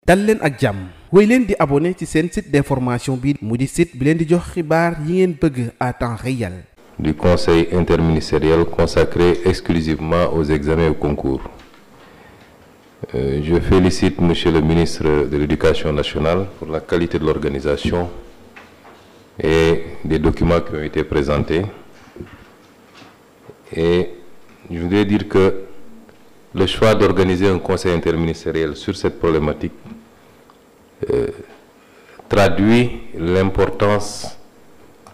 dal leen ak jàmm wéy leen di abonné ci seen site d'information bi mu di site bi leen di jox xibaar yi ngeen bëgg à temps réel. Du conseil interministériel consacré exclusivement aux examens et aux concours. Je félicite Monsieur le ministre de l'Éducation nationale pour la qualité de l'organisation et des documents qui ont été présentés. Et je voudrais dire que le choix d'organiser un conseil interministériel sur cette problématique traduit l'importance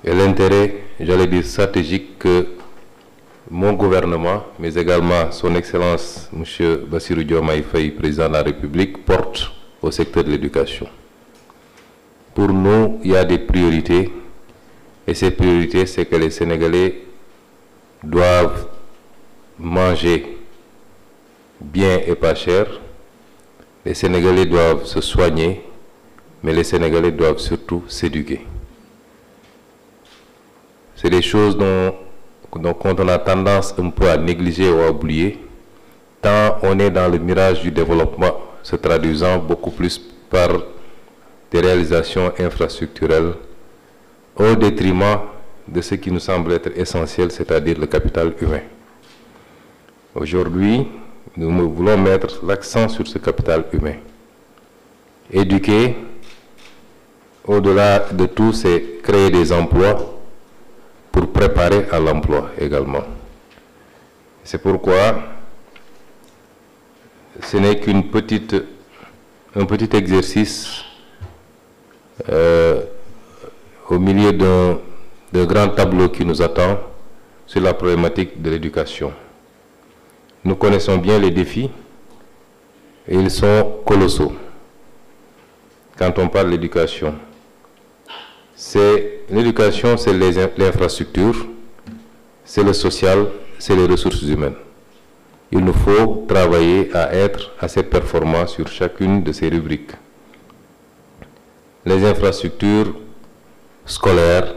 et l'intérêt, j'allais dire stratégique, que mon gouvernement, mais également son Excellence M. Bassirou Diomaye Faye, président de la République, porte au secteur de l'éducation. Pour nous, il y a des priorités, et ces priorités, c'est que les Sénégalais doivent manger bien et pas cher. Les Sénégalais doivent se soigner, mais les Sénégalais doivent surtout s'éduquer. C'est des choses dont on a tendance un peu à négliger ou à oublier, tant on est dans le mirage du développement, se traduisant beaucoup plus par des réalisations infrastructurelles au détriment de ce qui nous semble être essentiel, c'est-à-dire le capital humain. Aujourd'hui, nous voulons mettre l'accent sur ce capital humain. Éduquer, au-delà de tout, c'est créer des emplois pour préparer à l'emploi également. C'est pourquoi ce n'est qu'un petit exercice au milieu d'un grand tableau qui nous attend sur la problématique de l'éducation. Nous connaissons bien les défis et ils sont colossaux. Quand on parle de l'éducation, c'est l'infrastructure, c'est le social, c'est les ressources humaines. Il nous faut travailler à être assez performants sur chacune de ces rubriques. Les infrastructures scolaires,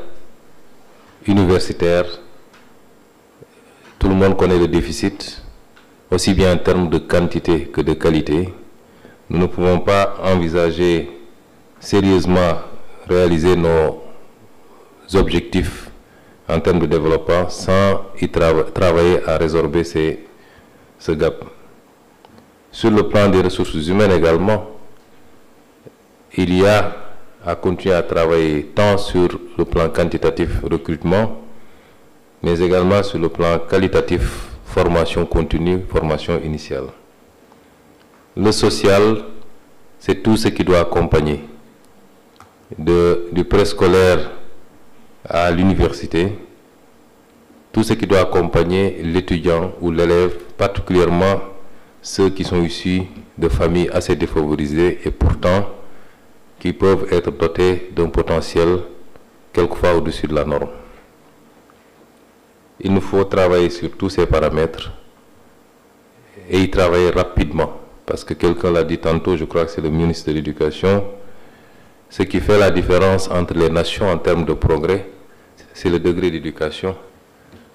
universitaires, tout le monde connaît le déficit, aussi bien en termes de quantité que de qualité. Nous ne pouvons pas envisager sérieusement réaliser nos objectifs en termes de développement sans y travailler à résorber ce gap. Sur le plan des ressources humaines également, il y a à continuer à travailler tant sur le plan quantitatif recrutement, mais également sur le plan qualitatif formation continue, formation initiale. Le social, c'est tout ce qui doit accompagner du préscolaire à l'université, tout ce qui doit accompagner l'étudiant ou l'élève, particulièrement ceux qui sont issus de familles assez défavorisées et pourtant qui peuvent être dotés d'un potentiel quelquefois au-dessus de la norme. Il nous faut travailler sur tous ces paramètres et y travailler rapidement, parce que quelqu'un l'a dit tantôt, je crois que c'est le ministre de l'Éducation, ce qui fait la différence entre les nations en termes de progrès, c'est le degré d'éducation,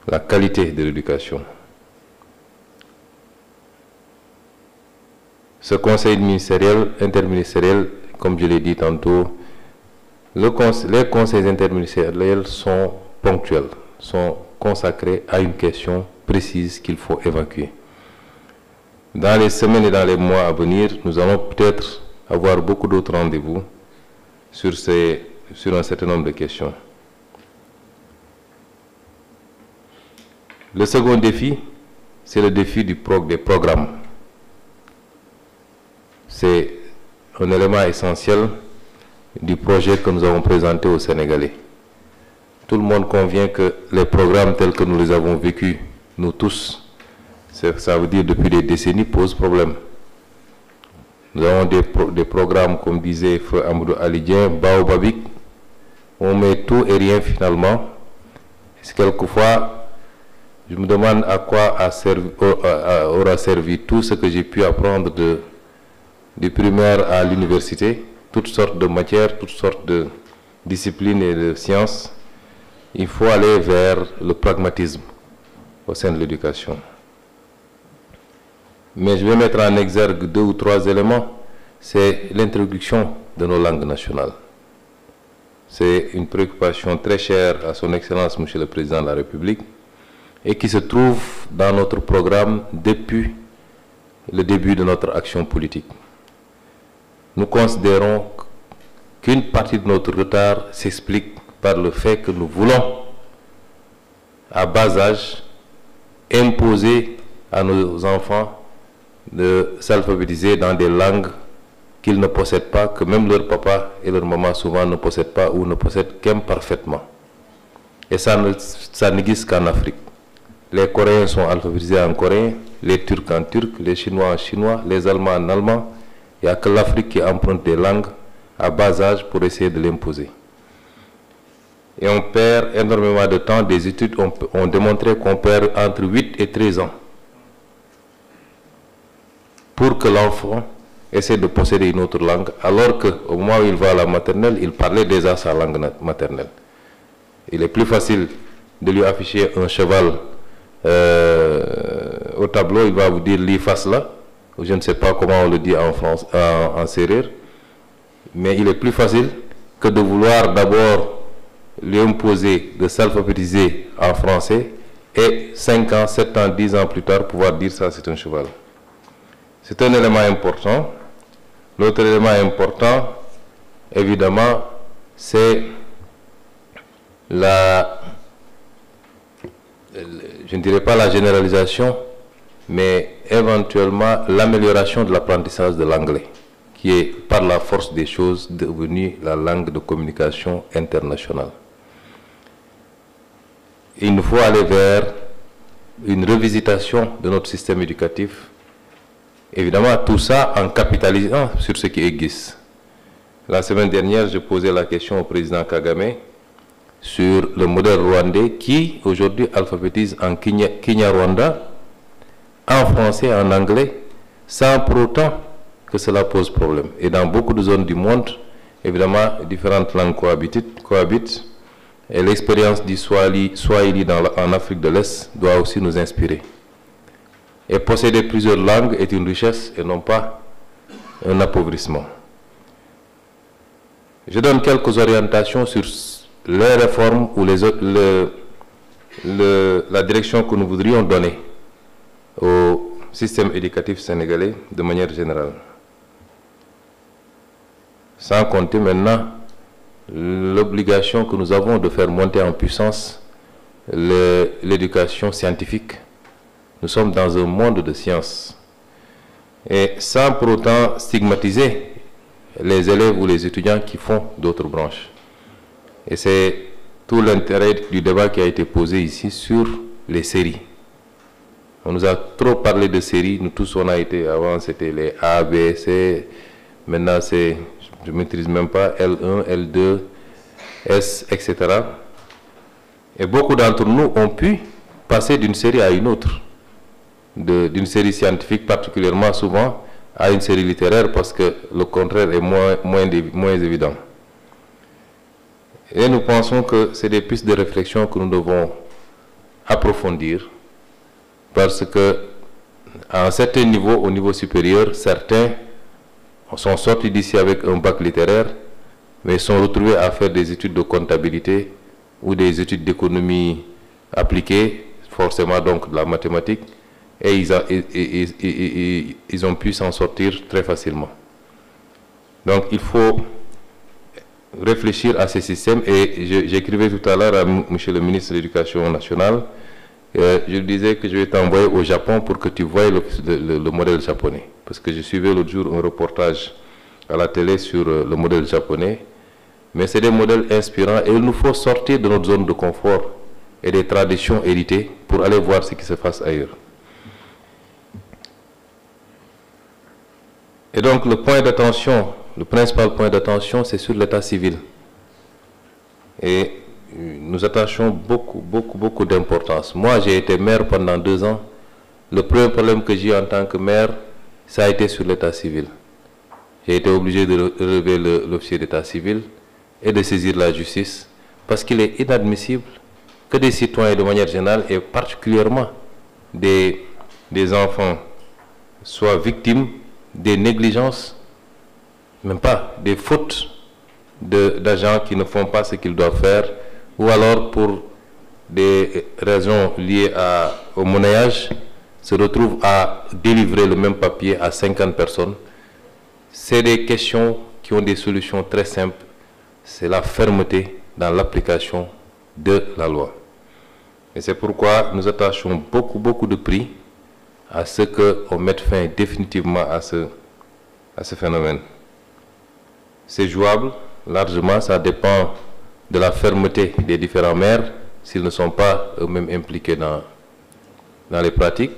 la qualité de l'éducation. Ce conseil interministériel, comme je l'ai dit tantôt, les conseils interministériels sont ponctuels, sont consacrés à une question précise qu'il faut évacuer. Dans les semaines et dans les mois à venir, nous allons peut-être avoir beaucoup d'autres rendez-vous sur un certain nombre de questions. Le second défi, c'est le défi des programmes. C'est un élément essentiel du projet que nous avons présenté aux Sénégalais. Tout le monde convient que les programmes tels que nous les avons vécus, nous tous, ça veut dire depuis des décennies, posent problème. Nous avons des programmes, comme disait Feu Amadou Alidien, Baobabik, on met tout et rien finalement. Quelquefois, je me demande à quoi aura servi tout ce que j'ai pu apprendre du primaire à l'université, toutes sortes de matières, toutes sortes de disciplines et de sciences. Il faut aller vers le pragmatisme au sein de l'éducation. Mais je vais mettre en exergue 2 ou 3 éléments c'est l'introduction de nos langues nationales. C'est une préoccupation très chère à son Excellence, Monsieur le Président de la République, et qui se trouve dans notre programme depuis le début de notre action politique. Nous considérons qu'une partie de notre retard s'explique par le fait que nous voulons, à bas âge, imposer à nos enfants de s'alphabétiser dans des langues qu'ils ne possèdent pas, que même leur papa et leur maman souvent ne possèdent pas ou ne possèdent qu'imparfaitement. Et ça n'existe qu'en Afrique. Les Coréens sont alphabétisés en coréen, les Turcs en turc, les Chinois en chinois, les Allemands en allemand. Il n'y a que l'Afrique qui emprunte des langues à bas âge pour essayer de l'imposer. Et on perd énormément de temps. Des études ont démontré qu'on perd entre 8 et 13 ans pour que l'enfant essaie de posséder une autre langue, alors qu'au moment où il va à la maternelle, il parlait déjà sa langue maternelle. Il est plus facile de lui afficher un cheval au tableau, il va vous dire lis face là, je ne sais pas comment on le dit en France, en sérère, mais il est plus facile que de vouloir d'abord lui imposer de s'alphabétiser en français et 5 ans, 7 ans, 10 ans plus tard pouvoir dire ça c'est un cheval. C'est un élément important. L'autre élément important, évidemment, c'est je ne dirais pas la généralisation, mais éventuellement l'amélioration de l'apprentissage de l'anglais, qui est par la force des choses devenue la langue de communication internationale. Il nous faut aller vers une revisitation de notre système éducatif. Évidemment, tout ça en capitalisant sur ce qui existe. La semaine dernière, je posais la question au président Kagame sur le modèle rwandais qui, aujourd'hui, alphabétise en Kinyarwanda, en français et en anglais, sans pour autant que cela pose problème. Et dans beaucoup de zones du monde, évidemment, différentes langues cohabitent et l'expérience du Swahili en Afrique de l'Est doit aussi nous inspirer. Et posséder plusieurs langues est une richesse et non pas un appauvrissement. Je donne quelques orientations sur les réformes ou la direction que nous voudrions donner au système éducatif sénégalais de manière générale. Sans compter maintenant l'obligation que nous avons de faire monter en puissance l'éducation scientifique. Nous sommes dans un monde de sciences. Et sans pour autant stigmatiser les élèves ou les étudiants qui font d'autres branches. Et c'est tout l'intérêt du débat qui a été posé ici sur les séries. On nous a trop parlé de séries. Nous tous, on a été, avant c'était les A, B, C. Maintenant c'est, je ne maîtrise même pas, L1, L2, S, etc. Et beaucoup d'entre nous ont pu passer d'une série à une autre. D'une série scientifique particulièrement souvent à une série littéraire parce que le contraire est moins évident. Et nous pensons que c'est des pistes de réflexion que nous devons approfondir parce que à un certain niveau, au niveau supérieur, certains sont sortis d'ici avec un bac littéraire mais sont retrouvés à faire des études de comptabilité ou des études d'économie appliquée, forcément donc de la mathématique. Et ils ont pu s'en sortir très facilement. Donc il faut réfléchir à ces systèmes. Et j'écrivais tout à l'heure à monsieur le ministre de l'Éducation nationale, je disais que je vais t'envoyer au Japon pour que tu voies le modèle japonais. Parce que je suivais l'autre jour un reportage à la télé sur le modèle japonais. Mais c'est des modèles inspirants et il nous faut sortir de notre zone de confort et des traditions héritées pour aller voir ce qui se passe ailleurs. Et donc le point d'attention, le principal point d'attention, c'est sur l'état civil. Et nous attachons beaucoup d'importance. Moi, j'ai été maire pendant 2 ans. Le premier problème que j'ai eu en tant que maire, ça a été sur l'état civil. J'ai été obligé de relever l'officier d'état civil et de saisir la justice parce qu'il est inadmissible que des citoyens de manière générale et particulièrement des enfants soient victimes des négligences même pas, des fautes d'agents qui ne font pas ce qu'ils doivent faire, ou alors pour des raisons liées au monnayage, se retrouvent à délivrer le même papier à 50 personnes. C'est des questions qui ont des solutions très simples. C'est la fermeté dans l'application de la loi. Et c'est pourquoi nous attachons beaucoup de prix à ce qu'on mette fin définitivement à ce phénomène. C'est jouable largement, ça dépend de la fermeté des différents maires, s'ils ne sont pas eux-mêmes impliqués dans les pratiques,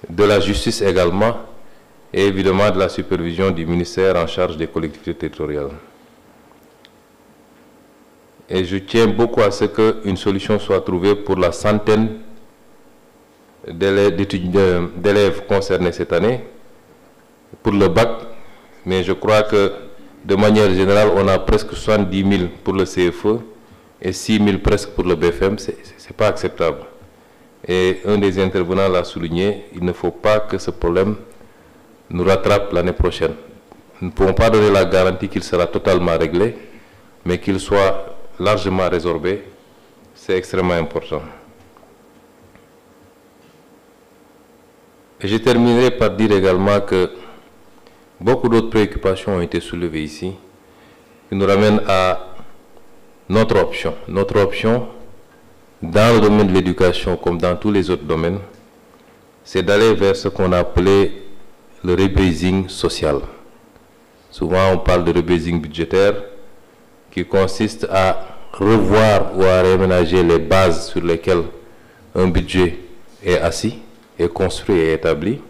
de la justice également, et évidemment de la supervision du ministère en charge des collectivités territoriales. Et je tiens beaucoup à ce qu'une solution soit trouvée pour la centaine d'élèves concernés cette année, pour le bac, mais je crois que de manière générale, on a presque 70 000 pour le CFE et 6 000 presque pour le BFM, ce n'est pas acceptable. Et un des intervenants l'a souligné, il ne faut pas que ce problème nous rattrape l'année prochaine. Nous ne pouvons pas donner la garantie qu'il sera totalement réglé, mais qu'il soit largement résorbé, c'est extrêmement important. Et je terminerai par dire également que beaucoup d'autres préoccupations ont été soulevées ici, qui nous ramènent à notre option. Notre option, dans le domaine de l'éducation comme dans tous les autres domaines, c'est d'aller vers ce qu'on a appelé le rebasing social. Souvent, on parle de rebasing budgétaire, qui consiste à revoir ou à réaménager les bases sur lesquelles un budget est assis, est construit et établi.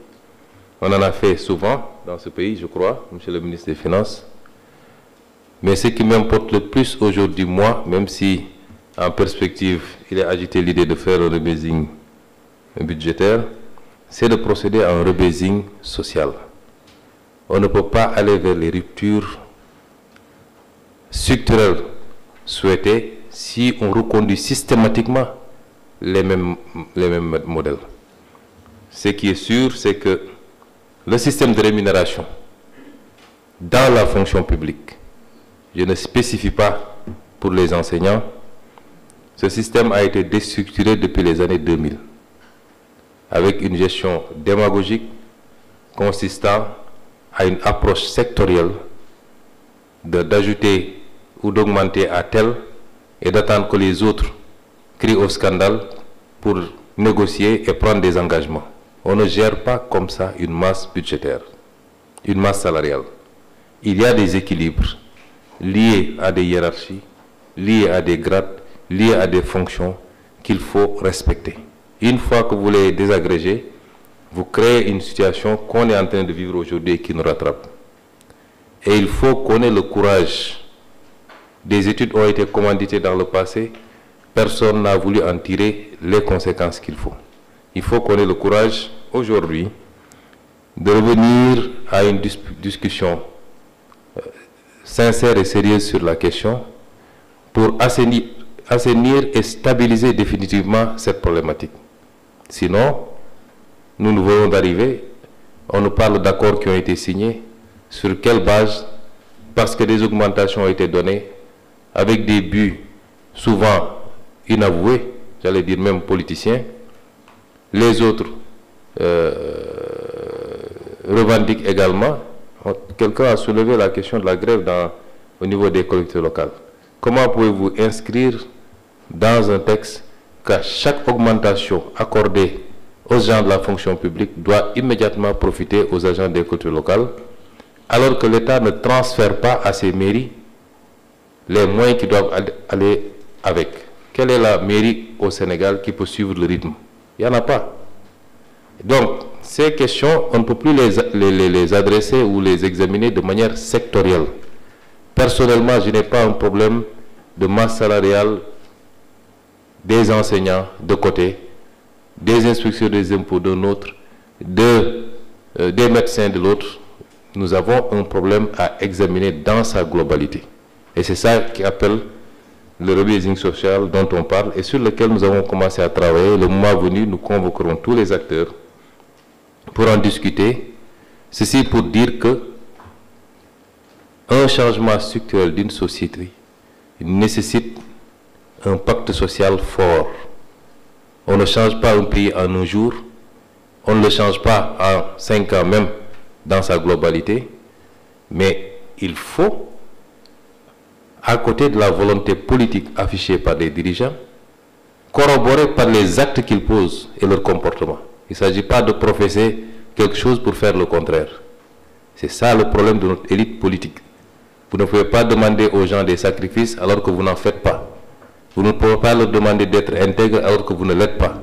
On en a fait souvent dans ce pays, je crois, Monsieur le ministre des Finances. Mais ce qui m'importe le plus aujourd'hui, moi, même si en perspective, il est agité l'idée de faire un rebasing budgétaire, c'est de procéder à un rebasing social. On ne peut pas aller vers les ruptures structurelles souhaitées si on reconduit systématiquement les mêmes modèles. Ce qui est sûr, c'est que le système de rémunération dans la fonction publique, je ne spécifie pas pour les enseignants, ce système a été déstructuré depuis les années 2000, avec une gestion démagogique consistant à une approche sectorielle d'ajouter ou d'augmenter à tel et d'attendre que les autres crient au scandale pour négocier et prendre des engagements. On ne gère pas comme ça une masse budgétaire, une masse salariale. Il y a des équilibres liés à des hiérarchies, liés à des grades, liés à des fonctions qu'il faut respecter. Une fois que vous les désagrégez, vous créez une situation qu'on est en train de vivre aujourd'hui et qui nous rattrape. Et il faut qu'on ait le courage. Des études ont été commanditées dans le passé, personne n'a voulu en tirer les conséquences qu'il faut. Il faut qu'on ait le courage aujourd'hui de revenir à une discussion sincère et sérieuse sur la question pour assainir et stabiliser définitivement cette problématique. Sinon, nous nous venons d'arriver, on nous parle d'accords qui ont été signés, sur quelle base? Parce que des augmentations ont été données avec des buts souvent inavoués, j'allais dire même politiciens. Les autres revendiquent également. Quelqu'un a soulevé la question de la grève au niveau des collectivités locales. Comment pouvez-vous inscrire dans un texte qu'à chaque augmentation accordée aux agents de la fonction publique doit immédiatement profiter aux agents des collectivités locales, alors que l'État ne transfère pas à ces mairies les moyens qui doivent aller avec? Quelle est la mairie au Sénégal qui peut suivre le rythme? Il n'y en a pas. Donc, ces questions, on ne peut plus les adresser ou les examiner de manière sectorielle. Personnellement, je n'ai pas un problème de masse salariale des enseignants de côté, des inspecteurs des impôts d'un autre, des médecins de l'autre. Nous avons un problème à examiner dans sa globalité. Et c'est ça qui appelle le rebasing social dont on parle et sur lequel nous avons commencé à travailler. Le moment venu, nous convoquerons tous les acteurs pour en discuter. Ceci pour dire que un changement structurel d'une société nécessite un pacte social fort. On ne change pas un pays en un jour, on ne le change pas en 5 ans même dans sa globalité, mais il faut, à côté de la volonté politique affichée par les dirigeants, corroborer par les actes qu'ils posent et leur comportement. Il ne s'agit pas de professer quelque chose pour faire le contraire. C'est ça le problème de notre élite politique. Vous ne pouvez pas demander aux gens des sacrifices alors que vous n'en faites pas. Vous ne pouvez pas leur demander d'être intègres alors que vous ne l'êtes pas.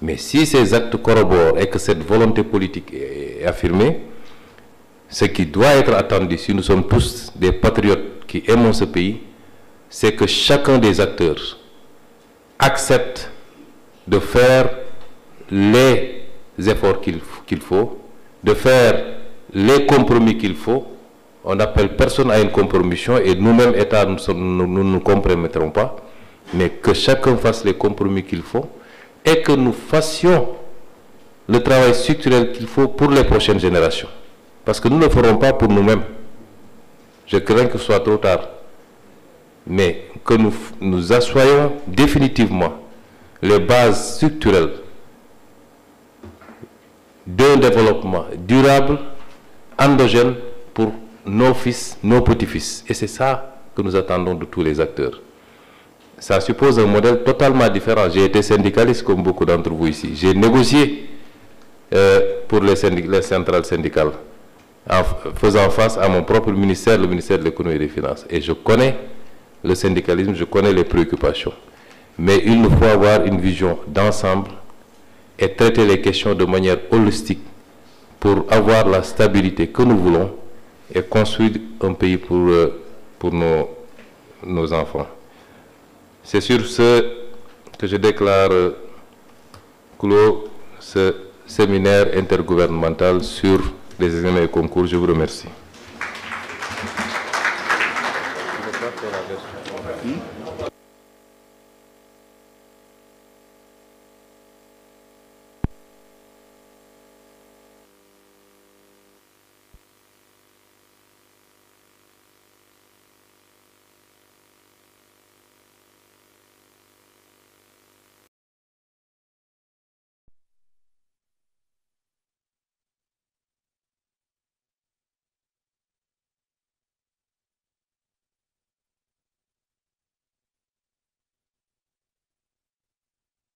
Mais si ces actes corroborent et que cette volonté politique est affirmée, ce qui doit être attendu, si nous sommes tous des patriotes qui aimons ce pays, c'est que chacun des acteurs accepte de faire les efforts qu'il faut, de faire les compromis qu'il faut. On n'appelle personne à une compromission et nous-mêmes, État, nous ne nous compromettrons pas, mais que chacun fasse les compromis qu'il faut et que nous fassions le travail structurel qu'il faut pour les prochaines générations. Parce que nous ne le ferons pas pour nous-mêmes. Je crains que ce soit trop tard. Mais que nous assoyons définitivement les bases structurelles d'un développement durable, endogène pour nos fils, nos petits-fils. Et c'est ça que nous attendons de tous les acteurs. Ça suppose un modèle totalement différent. J'ai été syndicaliste comme beaucoup d'entre vous ici. J'ai négocié pour les centrales syndicales en faisant face à mon propre ministère, le ministère de l'économie et des finances. Et je connais le syndicalisme, je connais les préoccupations. Mais il nous faut avoir une vision d'ensemble et traiter les questions de manière holistique pour avoir la stabilité que nous voulons et construire un pays pour nos enfants. C'est sur ce que je déclare clos ce séminaire intergouvernemental sur les examens et concours. Je vous remercie.